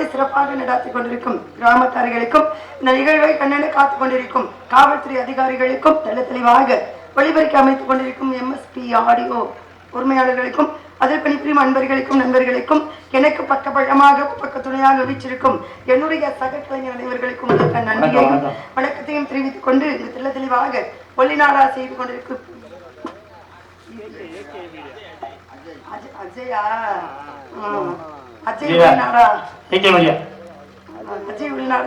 விழாவை சிறப்பாக நடாத்திக் கொண்டிருக்கும் கிராமத்தார்களுக்கும் இந்த நிகழ்வை கண்ணென காத்துக் கொண்டிருக்கும் காவல்துறை அதிகாரிகளுக்கும் தெளிவாக ஒளிபரப்பி அமைத்துக் கொண்டிருக்கும் MSP ஆடியோ உரிமையாளர்களுக்கும் அதில் பணிபுரியும் அன்பர்களுக்கும் நண்பர்களுக்கும் எனக்கு பக்கபலமாக பக்க துணையாக வீச்சிருக்கும் என்னுடைய சக கலைஞர் அனைவர்களுக்கும் நன்றியையும் வணக்கத்தையும் தெரிவித்துக் கொண்டு இந்த தெளிவாக ஒளிநாடா செய்து கொண்டிருக்கும் அஜயா அஜய் ஒளிநாடா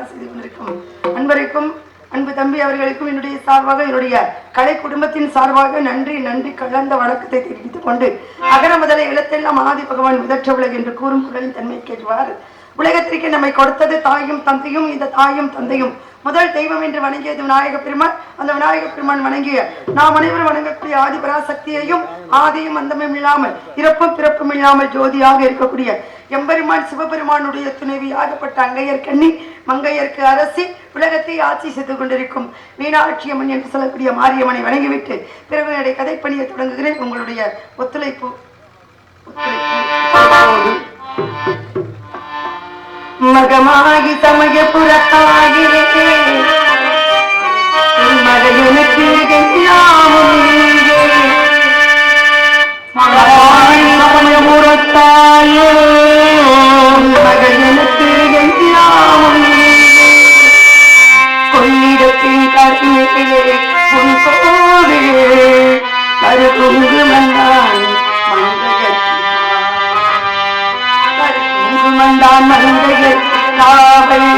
செய்து கொண்டிருக்கும் அன்பருக்கும் அன்பு தம்பி அவர்களுக்கும் என்னுடைய சார்பாக என்னுடைய கலை குடும்பத்தின் சார்பாக நன்றி கலந்த வணக்கத்தை தெரிவித்துக் கொண்டு அகர முதல எழுத்தெல்லாம் ஆதி பகவான் முதற்ற உலகு என்று கூறும் குரலின் தன்மை கேட்பார். உலகத்திற்கு நம்மை கொடுத்தது தாயும் தந்தையும். இந்த தாயும் தந்தையும் முதல் தெய்வம் என்று வணங்கியது விநாயக பெருமான். அந்த விநாயக பெருமான் வணங்கிய நாம் அனைவரும் வணங்கக்கூடிய ஆதிபராசக்தியையும் ஆதியும் அந்தமும் இல்லாமல் இறப்பும் பிறப்பும் இல்லாமல் ஜோதியாக இருக்கக்கூடிய எம்பெருமான் சிவபெருமானுடைய துணைவியாகப்பட்ட அங்கையர் கண்ணி மங்கையருக்கு அரசி உலகத்தை ஆட்சி செய்து கொண்டிருக்கும் மீனாட்சி அம்மன் என்று சொல்லக்கூடிய மாரியம்மனை வணங்கிவிட்டு பிறகு என்னுடைய கதைப்பணியை தொடங்குகிறேன். உங்களுடைய ஒத்துழைப்பு மகமாகி சமய புறத்தாகி மகனுக்கு சமயபுரத்தாயே மகனுக்கு கொள்ளிடத்தின் கருமையிலே உன் கோவில் கருகுங்கு மன்னான் மந்தான் மந்தையர் காவல்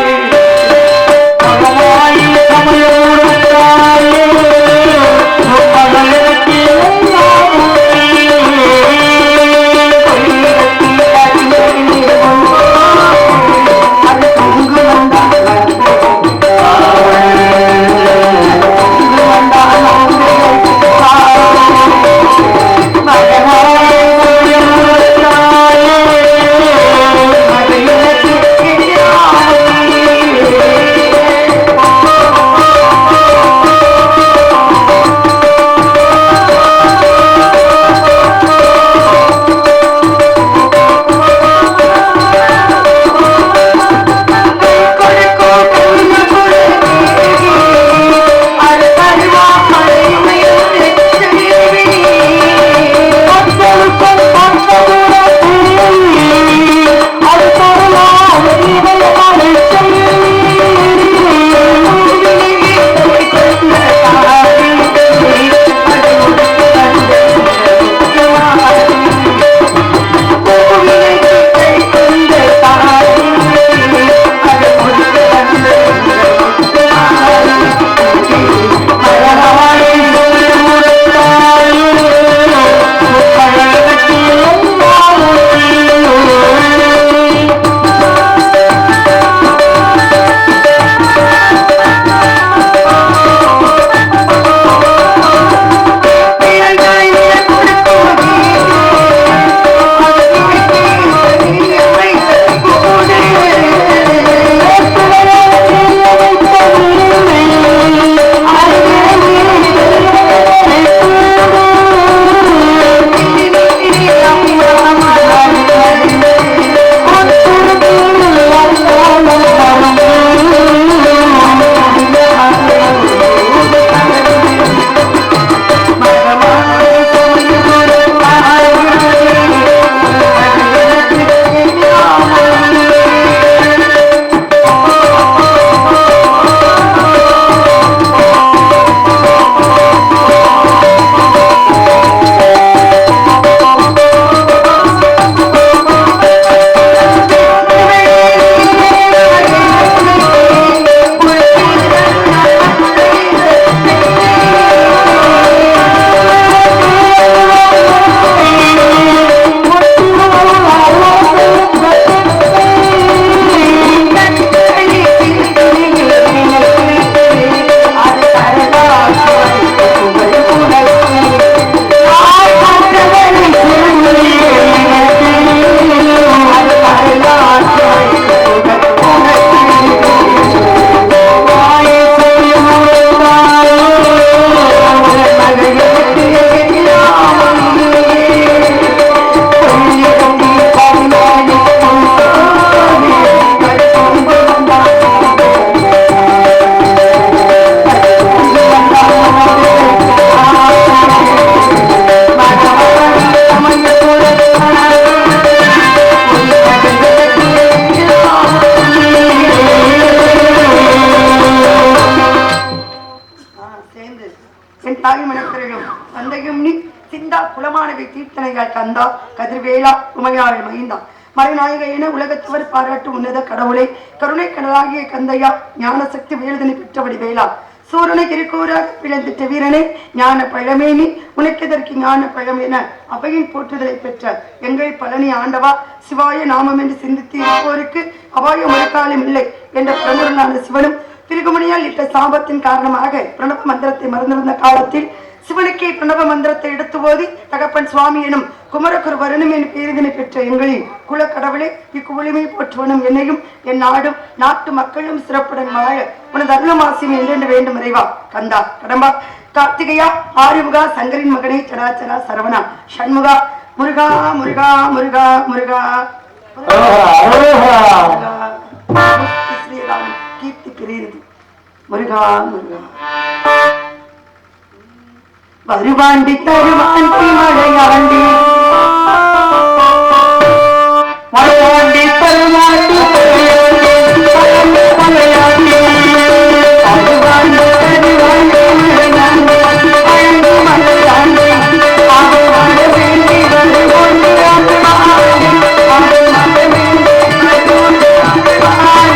தாய் மனக்கரையும் தந்தையும் நீ சிந்தா குலமானவை தீர்த்தனைகள் கந்தா கதிர்வேலா உமையாள் மைந்தா மறைநாயக என உலகத்தவர் பாராட்டு உன்னத கடவுளை கருணை கடலாகிய கந்தையா ஞான சக்தி வேலுதனை பெற்றபடி வேளா சூரனை கிருக்கூராக பிளந்திட்ட வீரனே ஞான பழமேனி உனக்கெதற்கு ஞான பழம் என அவையின் போற்றுதலை பெற்ற எங்கள் பழனி ஆண்டவா சிவாய நாமம் என்று சிந்தித்து இருப்போருக்கு அபாய முறைக்காலம் இல்லை என்ற பிரமுகனான சிவனும் திருகுமணியால் இட்ட சாபத்தின் காரணமாக பிரணவ மந்திரத்தை மறந்திருந்த காலத்தில் சிவனுக்கே பிரணவ மந்திரத்தை எடுத்து போதி தகப்பன் சுவாமி எனும் குமரகுருவரனும் என் பேரிதனை பெற்ற எங்களின் குல கடவுளை இக்குவலிமை போற்றுவனும் என்னையும் என் நாடும் நாட்டு மக்களும் சிறப்புடன் வாழ உனது அருளமாசியம் என்றென்று வேண்டும் இறைவா கந்தா கடம்பா கார்த்திகையா ஆறுமுகா சங்கரின் மகனே சராச்சரா சரவணா சண்முகா முருகா முருகா முருகா முருகா கீர்த்தி பிரியுது முருகா முருகா வருவாண்டி தருவாண்டி மழையாண்டி வருவாண்டி தருவாண்டி மழையாண்டி வருவாண்டி தருவாண்டி மழையாண்டி மழையாண்டி ஆவாட வேண்டி வருவோண்டி ஆடி ஆடி வேண்டி வருவோண்டி ஆடி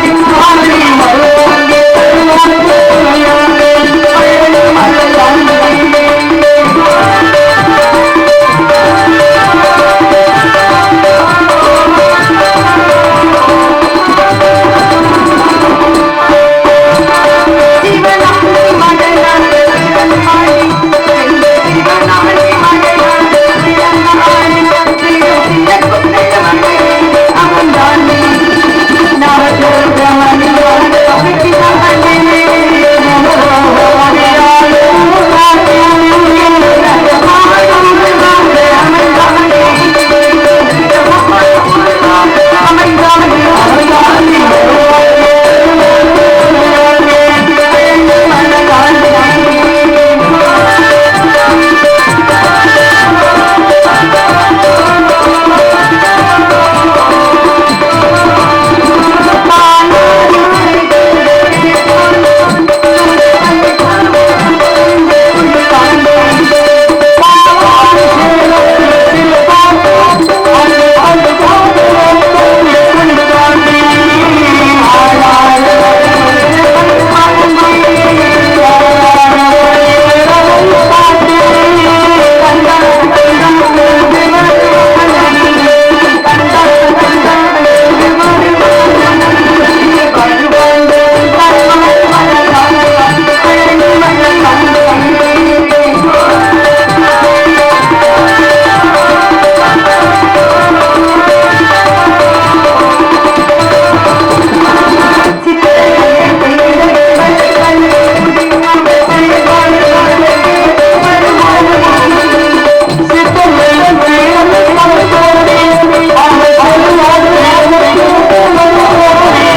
ஆடி வருவோண்டி தருவாண்டி மழையாண்டி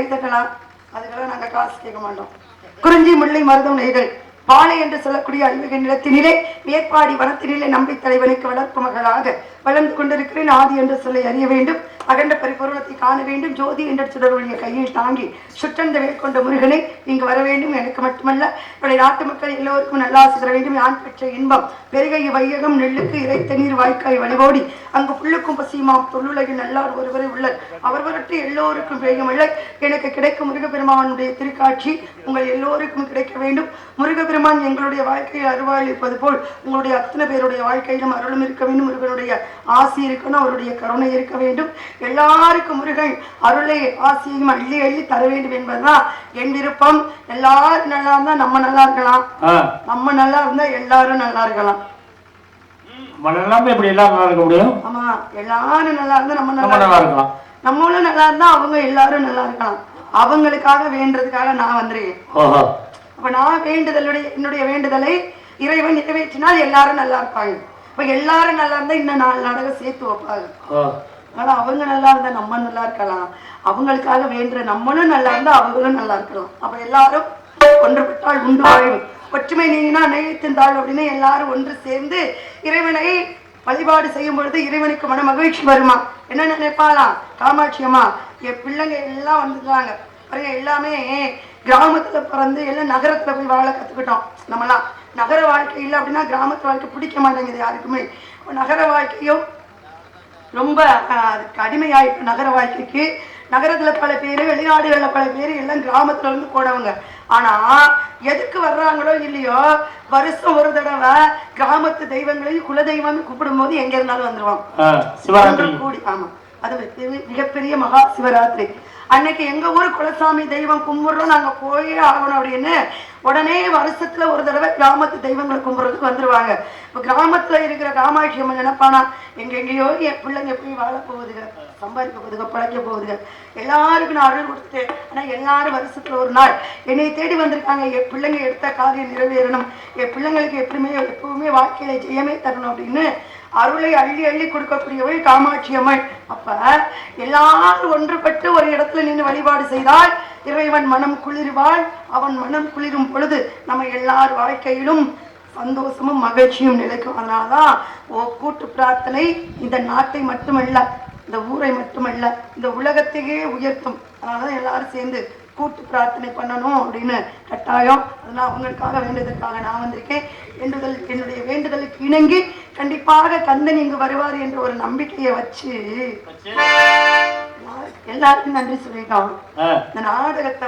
மழையாண்டி குறிஞ்சி முல்லை மருதம் நெய்தல் பாலை என்று சொல்லக்கூடிய அல்மிக நிலத்தினிலே மேற்பாடி வனத்தினிலே நம்பி தலைவனுக்கு வளர்ப்பு மகளாக வளர்ந்து கொண்டிருக்கிறேன். ஆதி என்ற சொல்லை அறிய வேண்டும், அகண்ட பரிபூரணத்தை காண வேண்டும், ஜோதி என்ற சுடருடைய கையில் தாங்கி சுற்றந்த வேல் கொண்ட முருகனை இங்கு வர வேண்டும். எனக்கு மட்டுமல்ல என்னுடைய நாட்டு மக்கள் எல்லோருக்கும் நல்லாசி தர வேண்டும். யான் பெற்ற இன்பம் பெருகை வையகம் நெல்லுக்கு இறைத்த நீர் வாய்க்காய் வழிபோடி அங்கு புல்லுக்கும் பசியுமாம் தொல்லுலகில் நல்லார் ஒருவரை உள்ளர் அவர் வரட்டு எல்லோருக்கும் பெய்யுமில்லை. எனக்கு கிடைக்கும் முருகப்பெருமானுடைய திருக்காட்சி உங்கள் எல்லோருக்கும் கிடைக்க வேண்டும். முருகப்பெருமான் எங்களுடைய வாழ்க்கையில் அருவாள் இருப்பது போல் உங்களுடைய அத்தனை பேருடைய வாழ்க்கையிலும் அருளும் இருக்க வேண்டும். முருகனுடைய ஆசி இருக்கணும், அவருடைய கருணை இருக்க வேண்டும். எல்லாருக்கும் முருகன் அருளை ஆசியையும் அள்ளி அள்ளி தர வேண்டும் என்பதுதான் என் விருப்பம். எல்லாரும் நல்லா இருந்தா நம்ம நல்லா இருக்கலாம், நம்ம நல்லா இருந்தா எல்லாரும் நல்லா இருக்கலாம். எல்லாமே இப்படி எல்லாரும் நல்லா இருக்க முடியும். ஆமா, எல்லாரும் நல்லா இருந்தா நம்ம நல்லா இருக்கலாம். நம்மளும் நல்லா இருந்தா அவங்க எல்லாரும் நல்லா இருக்கலாம். அவங்களுக்காக வேண்டதுக்காக நான் வந்துருக்கேன். அப்ப நான் என்னுடைய வேண்டுதலை இறைவன் நிறைவேற்றினால் எல்லாரும் நல்லா இருப்பாங்க. இப்ப எல்லாரும் நல்லா இருந்தா இன்னும் 4 நாடகம் சேர்த்து வைப்பாங்க. ஆனா அவங்க நல்லா இருந்தா நம்ம நல்லா இருக்கலாம். அவங்களுக்காக வேண்டுற நம்மளும் நல்லா இருந்தா அவங்களும் நல்லா இருக்கலாம். அப்ப எல்லாரும் ஒன்றுபட்டால் உண்டு வாழ்வு, ஒற்றுமை நீங்கினா நெய்யத்தின் தாழ் அப்படின்னு எல்லாரும் ஒன்று சேர்ந்து இறைவனை வழிபாடு செய்யும் பொழுது இறைவனுக்கு மன மகிழ்ச்சி வருமா? என்ன நினைப்பாலாம்? காமாட்சி அம்மா என் பிள்ளைங்க எல்லாம் வந்துட்டாங்க பாருங்க, எல்லாமே கிராமத்துல பிறந்து எல்லாம் நகரத்துல போய் வாழ கத்துக்கிட்டோம். நம்மலாம் நகர வாழ்க்கை இல்லை அப்படின்னா கிராமத்து வாழ்க்கை பிடிக்க மாட்டேங்குது யாருக்குமே. நகர வாழ்க்கையும் ரொம்ப அடிமையாயிட்டு நகர வாழ்க்கைக்கு. நகரத்துல பல பேர், வெளிநாடுகள்ல பல பேர் எல்லாம் கிராமத்துல இருந்து போனவங்க. ஆனா எதுக்கு வர்றாங்களோ இல்லையோ வருஷம் ஒரு தடவை கிராமத்து தெய்வங்களையும் குலதெய்வம் கூப்பிடும் போது எங்க இருந்தாலும் வந்துருவாங்க கூடி. ஆமா, அது மிகப்பெரிய மகா சிவராத்திரி அன்னைக்கு எங்க ஊர் குலசாமி தெய்வம் கும்பிடுறோம், நாங்க போயே ஆகணும் அப்படின்னு உடனே வருஷத்துல ஒரு தடவை கிராமத்து தெய்வங்களை கும்பிடுறதுக்கு வந்துருவாங்க. இப்ப கிராமத்துல இருக்கிற காமாட்சி அம்மன் நினைப்பானா, எங்கெங்கயோ என் பிள்ளைங்க போய் வாழ போகுதுங்க, சம்பாதிக்க போகுதுங்க, பழைக்க போகுதுங்க, எல்லாருக்கும் நான் அருள் கொடுத்துட்டேன். ஆனா எல்லாரும் வருஷத்துல ஒரு நாள் என்னை தேடி வந்திருக்காங்க, என் பிள்ளைங்க எடுத்த காரியம் நிறைவேறணும், என் பிள்ளைங்களுக்கு எப்பவுமே வாழ்க்கையில ஜெயமே தரணும் அப்படின்னு அருளை அள்ளி அள்ளி கொடுக்கக்கூடியவள் காமாட்சி அம்மன். அப்ப எல்லாரும் ஒன்றுபட்டு ஒரு இடத்துல நின்று வழிபாடு செய்தால் இறைவன் மனம் குளிர்வாள். அவன் மனம் குளிரும் பொழுது நம்ம எல்லார் வாழ்க்கையிலும் சந்தோஷமும் மகிழ்ச்சியும் நிலைக்கும். அதனாலதான் கூட்டு பிரார்த்தனை இந்த நாட்டை மட்டுமல்ல, இந்த ஊரை மட்டுமல்ல, இந்த உலகத்தையே உயர்த்தும். அதனாலதான் எல்லாரும் சேர்ந்து கூட்டு பிரார்த்தனை பண்ணணும் அப்படின்னு கட்டாயம். அதெல்லாம் அவங்களுக்காக வேண்டுதற்காக நான் வந்திருக்கேன். என்னுடைய வேண்டுதலுக்கு இணங்கி கண்டிப்பாக கந்தன் இங்கு வருவார் என்ற ஒரு நம்பிக்கையை வச்சு எல்லாருக்கும் நன்றி சொல்லிட்டோம். இந்த நாடகத்தை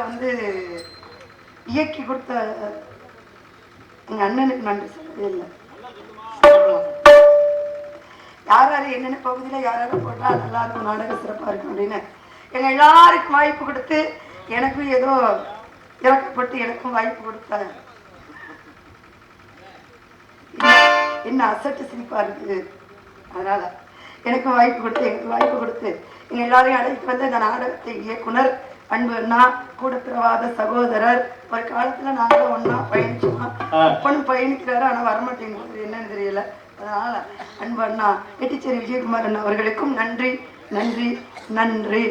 இயக்கி கொடுத்த எங்க அண்ணனுக்கு நன்றி சொல்லவே இல்லை. யாராரு என்னென்ன பகுதியில யாராரும் போட்டா நல்லா இருக்கும், நாடகம் சிறப்பா இருக்கும் அப்படின்னு எங்க எல்லாருக்கும் வாய்ப்பு கொடுத்து எனக்கும் ஏதோ இறக்கப்பட்டு எனக்கும் வாய்ப்பு கொடுத்த என்ன அசட்டு சிரிப்பா இருக்குது. அதனால எனக்கு வாய்ப்பு கொடுத்து எங்க எல்லாரையும் அழைத்து வந்த இந்த நாடகத்தை இயக்குனர் அன்பு அண்ணா, கூட பிறவாத சகோதரர். ஒரு காலத்துல நாங்க ஒன்னா பயணிச்சோம், இப்பனும் பயணிக்கிறாரு, ஆனா வரமாட்டேங்குது என்னன்னு தெரியல. அதனால அன்பு அண்ணா எட்டிச்சேரி விஜயகுமார் அண்ணா அவர்களுக்கும் நன்றி நன்றி நன்றி.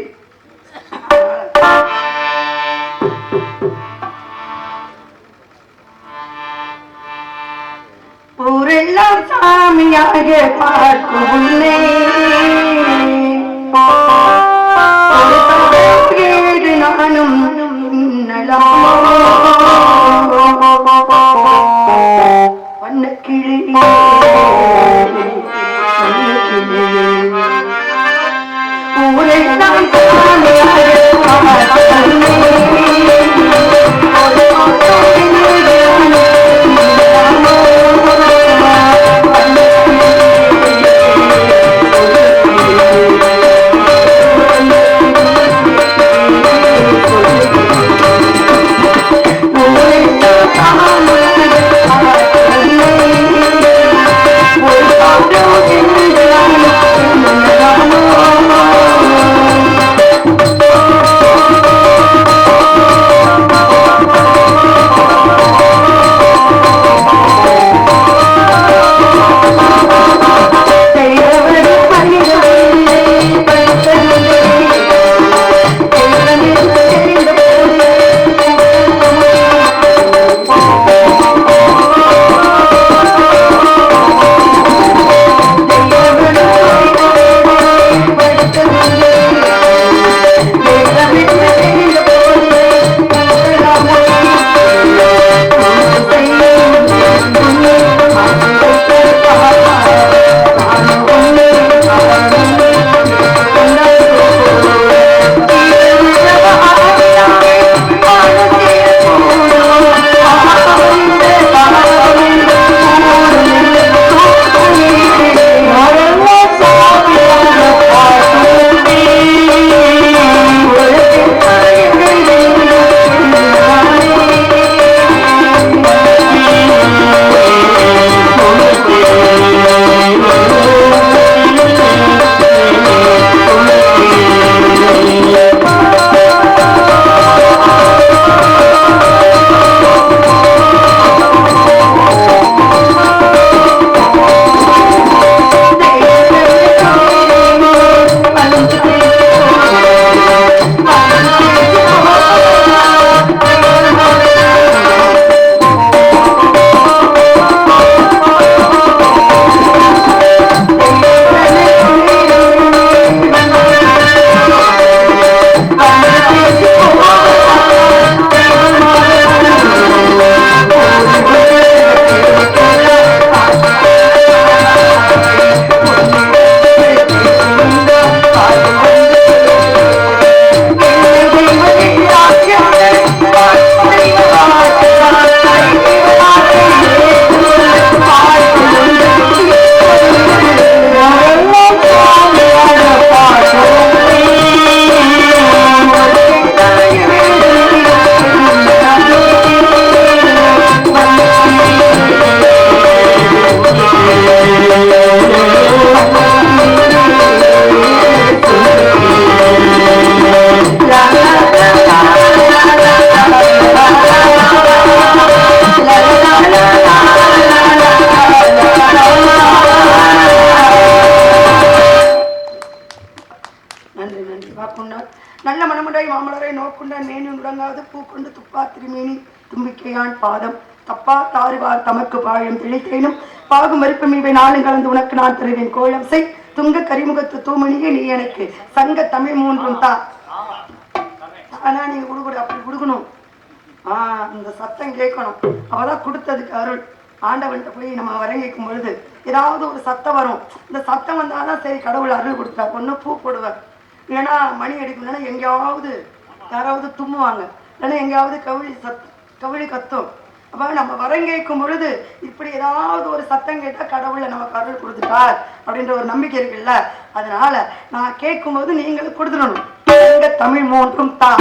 ஊரெல்லாம் சாமியாக பார்க்கும் நானும் வண்ணக்கிளி ஊரெல்லாம் சாமியாக நல்ல மனமுடாய் மாமலரை நோக்குண்ட மேனி உடங்காது பூக்கொண்டு துப்பா திருமேனி தும்பிக்கையான் பாதம் தப்பா தாறுவார் தமக்கு பாழும் தெளித்தேனும் பாகும் மறுப்பும் இவை நாளும் கலந்து உனக்கு நான் தருவேன் கோலம் செய் துங்க கரிமுகத்து தூமணியே நீ எனக்கு சங்க தமிழ் மூன்றும் தான். ஆனா நீங்க கொடுக்கூட அப்படி கொடுக்கணும். இந்த சத்தம் கேட்கணும். அவதான் கொடுத்ததுக்கு அருள். ஆண்டவன்கிட்ட போய் நம்ம வரங்கிக்கும் பொழுது ஏதாவது ஒரு சத்தம் வரும். இந்த சத்தம் வந்தாதான் சரி கடவுள் அருள் கொடுத்தா. ஒண்ணு பூ போடுவார், இல்லைன்னா மணி அடிக்கும், இல்லைன்னா எங்கேயாவது யாராவது தும்முவாங்க, இல்லைன்னா எங்கேயாவது கவிழி கத்தும். அப்ப நம்ம வரங்கேற்கும் பொழுது இப்படி ஏதாவது ஒரு சத்தம் கேட்டா கடவுளை நமக்கு அருள் கொடுத்துட்டார் அப்படின்ற ஒரு நம்பிக்கை இருக்குல்ல. அதனால நான் கேட்கும் போது நீங்களும் கொடுத்துடணும். தமிழ் மூன்றும் தான்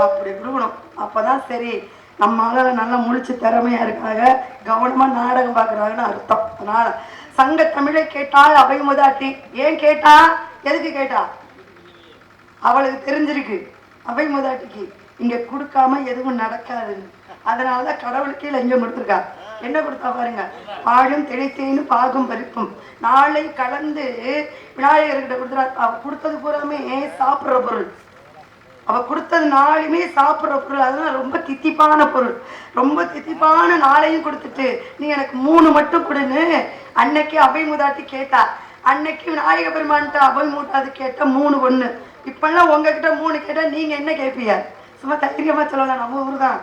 அப்படி கொடுக்கணும். அப்பதான் சரி நம்மளால நல்லா முழிச்சு திறமையா இருக்காங்க, கவனமா நாடகம் பாக்குறாங்கன்னு அர்த்தம். அதனால சங்க தமிழை கேட்டால் அவை முதாட்டி. ஏன் கேட்டா, எதுக்கு கேட்டா? அவளுக்கு தெரிஞ்சிருக்கு அவை முதாட்டிக்கு இங்க கொடுக்காம எதுவும் நடக்காதுன்னு. அதனாலதான் கடவுளுக்கே லஞ்சம் கொடுத்துருக்கா. என்ன கொடுத்தா பாருங்க, பாழும் திளைத்தேன்னு பாகும் பறிப்பும் நாளை கலந்து விநாயகர்கிட்ட கொடுத்துறா. அவ கொடுத்தது பூராமே சாப்பிட்ற பொருள். அவ கொடுத்தது நாளுமே சாப்பிட்ற பொருள். அதெல்லாம் ரொம்ப தித்திப்பான பொருள். ரொம்ப தித்திப்பான நாளையும் கொடுத்துட்டு நீ எனக்கு 3 மட்டும் கொடுன்னு அன்னைக்கு அவை மூதாட்டி கேட்டா. அன்னைக்கு விநாயக பெருமான்ட்ட அவை மூட்டாது கேட்ட 3 ஒண்ணு. இப்பெல்லாம் உங்ககிட்ட 3 கேட்டா நீங்க என்ன கேட்பீங்க? சும்மா தைரியமா சொல்லலாம், நம்ம ஊர் தான்.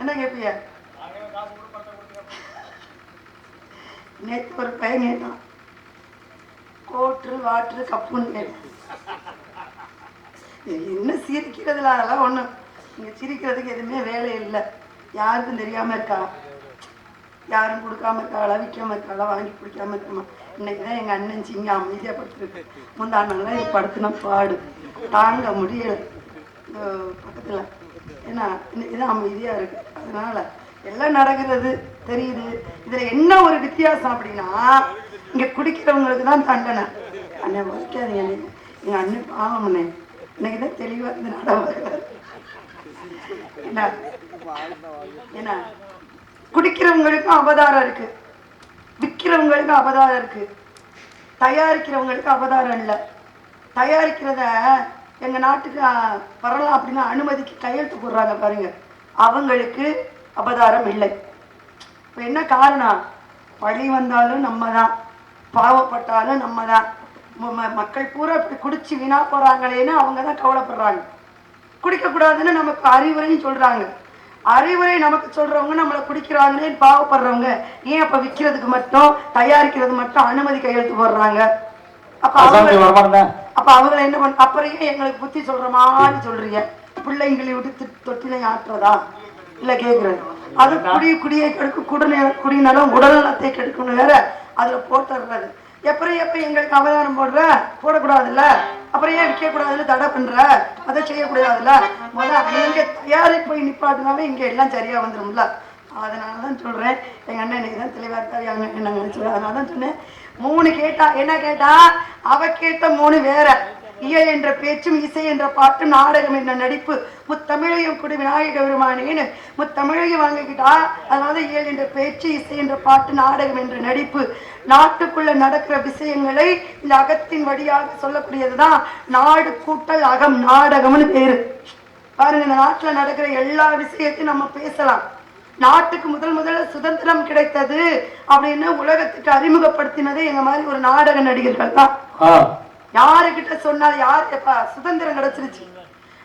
என்ன கேட்பீங்க? நேற்று ஒரு பையன் கேட்டான், கோட்ரு வாட்ரு கப்புன்னு கேட்டான். என்ன சிரிக்கிறதுல அதெல்லாம் ஒண்ணும், இங்க சிரிக்கிறதுக்கு எதுவுமே வேலை இல்லை. யாருக்கும் தெரியாம இருக்கா, யாரும் கொடுக்காம இருக்காளா, விற்காம இருக்காளா, வாங்கி குடிக்காம இருக்காமா. இன்னைக்குதான் எங்க அண்ணன் சிங்க அமைதியா படுத்துருக்கு. முந்தானெல்லாம் இது படுத்துனா பாடு தாங்க முடியல பக்கத்துல. ஏன்னா இன்னைக்குதான் அமைதியா இருக்கு. அதனால எல்லாம் நடக்கிறது தெரியுது. இதுல என்ன ஒரு வித்தியாசம் அப்படின்னா, இங்க குடிக்கிறவங்களுக்கு தான் தண்டனை. அண்ணன் வலிக்காதீங்க, எங்க அண்ணன் பாவம் அண்ணன் இன்னைக்குதான் தெளிவா இருந்து நடவாங்க. என்ன குடிக்கிறவங்களுக்கும் அபதாரம் இருக்கு, விற்கிறவங்களுக்கும் அபதாரம் இருக்கு, தயாரிக்கிறவங்களுக்கு அபதாரம் இல்லை. தயாரிக்கிறத எங்க நாட்டுக்கு வரலாம் அப்படின்னா அனுமதிக்கு கையெழுத்து போடுறாங்க பாருங்க, அவங்களுக்கு அபதாரம் இல்லை. இப்ப என்ன காரணம்? பழி வந்தாலும் நம்ம தான், பாவப்பட்டாலும் நம்ம தான். மக்கள் பூரா இப்படி குடிச்சு வீணா போறாங்களேன்னு அவங்க தான் கவலைப்படுறாங்க. குடிக்க கூடாதுன்னு நமக்கு அறிவுரையும் சொல்றாங்க. அறிவுரை நமக்கு சொல்றவங்க நம்மளை குடிக்கிறாங்களே பாவப்படுறவங்க ஏன் அப்ப விற்கிறதுக்கு மட்டும் தயாரிக்கிறது மட்டும் அனுமதி கையெழுத்து போடுறாங்க? அப்ப அவங்களை என்ன பண்ண, அப்புறம் ஏன் எங்களுக்கு புத்தி சொல்ற மாதிரி சொல்றீங்க? பிள்ளைங்களை விட்டு தொட்டிலை ஆட்டுறதா இல்ல கேக்குறது? அது குடியை கெடுக்கும், குடிநலம் உடல் நலத்தை கெடுக்கணும் வேற அதுல போட்டுறது. எப்பறம் எப்ப எங்களுக்கு அவதாரம் போடுற, போடக்கூடாதுல்ல, அப்புறம் ஏன் விற்க கூடாதுன்னு தடை பண்ற, அதை செய்யக்கூடாதுல்ல. நீங்க தயாரிப்பை நிப்பாட்டினாவே இங்க எல்லாம் சரியா வந்துடும்ல. அதனாலதான் சொல்றேன், எங்க அண்ணன் இன்னைக்குதான் தெளிவா இருக்காரு என்ன நினைச்சு. அதனாலதான் சொன்னேன் 3 கேட்டா. என்ன கேட்டா? அவ கேட்ட 3 வேற. இயல் என்ற பேச்சும் இசை என்ற பாட்டு நாடகம் என்ற நடிப்பு முத்தமிழையும் குடி விநாயக பெருமானேன்னு முத்தமிழையும் வாங்கிக்கிட்டா. அதனால இயல் என்ற பேச்சு, இசை என்ற பாட்டு, நாடகம் என்ற நடிப்பு. நாட்டுக்குள்ள நடக்கிற விஷயங்களை இந்த அகத்தின் வழியாக சொல்லக்கூடியதுதான் நாடு கூட்டல் அகம் நாடகம்னு பேரு. பாருங்க, இந்த நாட்டுல நடக்கிற எல்லா விஷயத்தையும் நம்ம பேசலாம். நாட்டுக்கு முதல்ல சுதந்திரம் கிடைத்தது அப்படின்னு உலகத்துக்கு அறிமுகப்படுத்தினதே எங்க மாதிரி ஒரு நாடக நடிகர்கள் தான். யாருகிட்ட சொன்னால் யார் எப்ப சுதந்திரம் கிடைச்சிருச்சு,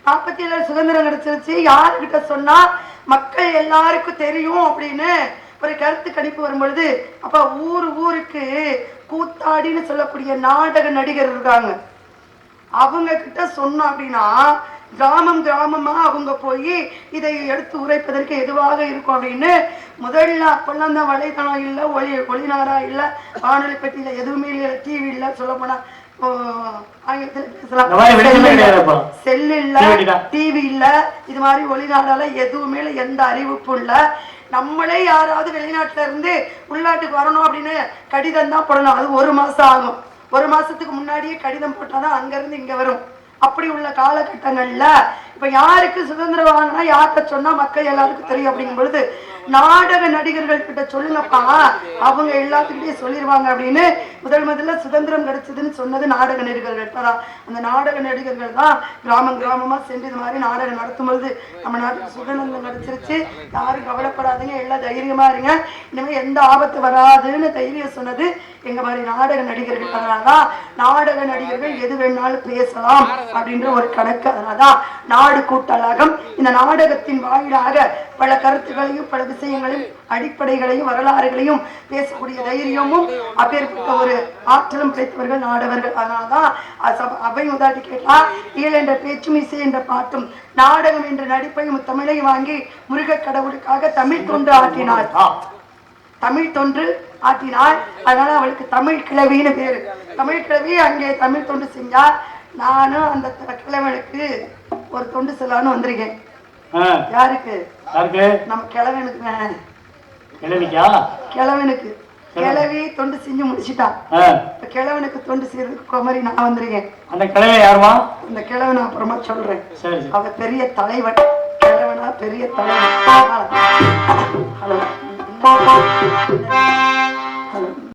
47 சுதந்திரம் கிடைச்சிருச்சு, யாருகிட்ட சொன்னா மக்கள் எல்லாருக்கும் தெரியும் அப்படின்னு ஒரு கருத்து கணிப்பு வரும் பொழுது, அப்ப ஊருக்கு கூத்தாடின்னு சொல்லக்கூடிய நாடக நடிகர் இருக்காங்க. அவங்க கிட்ட சொன்னோம் அப்படின்னா கிராமமா அவங்க போய் இதை எடுத்து உரைப்பதற்கு எதுவாக இருக்கும் அப்படின்னு முதல்ல அப்பெல்லாம் தான் வலைத்தளம் இல்லை, ஒளிநாரா இல்லை, வானொலி பெட்டியில எதுவுமே இல்லை, டிவி இல்லை, சொல்ல போனா செல்லு இல்ல, டிவி இல்ல, இது மாதிரி ஒளிநாடால எதுவுமே எந்த அறிவிப்பும் இல்ல. நம்மளே யாராவது வெளிநாட்டுல இருந்து உள்நாட்டுக்கு வரணும் அப்படின்னு கடிதம் தான் போடணும். அது 1 மாசம் ஆகும். 1 மாசத்துக்கு முன்னாடியே கடிதம் போட்டாதான் அங்க இருந்து இங்க வரும். அப்படி உள்ள காலகட்டங்கள்ல இப்ப யாருக்கு சுதந்திரம் வாங்கினா யார்கிட்ட சொன்னா மக்கள் எல்லாருக்கும் தெரியும் அப்படிங்கும் பொழுது நாடக நடிகர்கள் கிட்ட சொல்லுங்கப்பா, அவங்க எல்லாத்துக்கிட்டையும் சொல்லிடுவாங்க அப்படின்னு முதல்ல சுதந்திரம் கிடைச்சதுன்னு சொன்னது நாடக நடிகர்கள் தான். அந்த நாடக நடிகர்கள் தான் கிராமமா சென்று இது மாதிரி நாடகம் நடத்தும் பொழுது நம்ம நாட்டுக்கு சுதந்திரம் கிடைச்சிருச்சு, யாரும் கவலைப்படாதீங்க, எல்லாம் தைரியமா இருங்க, இனிமேல் எந்த ஆபத்து வராதுன்னு தைரியம் சொன்னது எங்க மாதிரி நாடக நடிகர்கள். அதனாலதான் நாடக நடிகர்கள் எது வேணாலும் பேசலாம் அப்படின்ற ஒரு கணக்கு. அதனாலதான் நாடு கூட்டலகம் இந்த நாடகத்தின் வாயிலாக பல கருத்துக்களையும் பல விஷயங்களையும் அடிப்படைகளையும் வரலாறுகளையும் பேசக்கூடிய தைரியமும் அப்பேற்பட்ட ஒரு ஆற்றலும் கிடைத்தவர்கள் நாடகர்கள். அதனாலதான் அவை உதாட்டி கேட்டா இயல் என்ற பேச்சும் இசை என்ற பாட்டும் நாடகம் என்ற நடிப்பையும் தமிழையும் வாங்கி முருக கடவுளுக்காக தமிழ் தொண்டு ஆற்றினார். தமிழ் தொன்று ஆற்றினார். அதனால அவளுக்கு தமிழ் கிழவின்னு பேரு. தமிழ் கிழவி அங்கே தமிழ் தொண்டு செஞ்சா நானும் அந்த கிழவனுக்கு ஒரு தொண்டு செல்லான்னு வந்திருக்கேன். யாருக்கு? நம்ம கிழவனுக்கு. கிழவனுக்கு கிழவி தொண்டு செஞ்சு முடிச்சுட்டா. கிழவனுக்கு தொண்டு செய்யறதுக்கு குமரி நான் வந்திருக்கேன். அந்த கிழவை யாருமா? அந்த கிழவன் அப்புறமா சொல்றேன். அவ பெரிய தலைவன். கிழவனா பெரிய தலைவன். ஹலோ